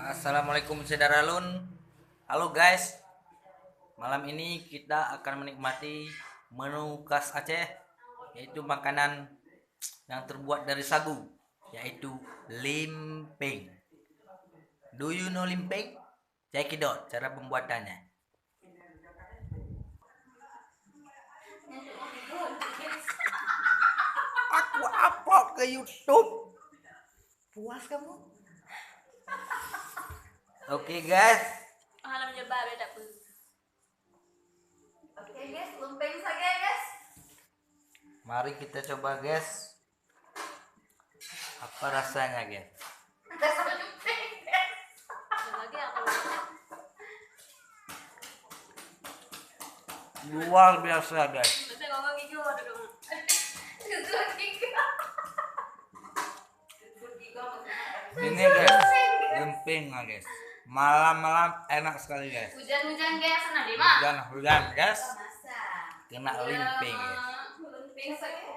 Assalamualaikum Sedaralun. Halo guys. Malam ini kita akan menikmati menu khas Aceh, yaitu makanan yang terbuat dari sagu, yaitu limping. Do you know limping? Cekidot cara pembuatannya. Aku upload ke YouTube. Puas kamu? Oke guys. Alam nyoba beda pun. Oke guys, lumping saja guys. Mari kita coba guys. Apa rasanya guys? Rasa lumping guys. Lagi yang kalau Luar biasa guys. nanti ngomong gigi ada dong. Susut giga. Ini guys, lempeng guys. Malam-malam enak sekali guys. Hujan-hujan guys, sana di mana? Hujan guys, Masa. kena limping guys. Lumping saja.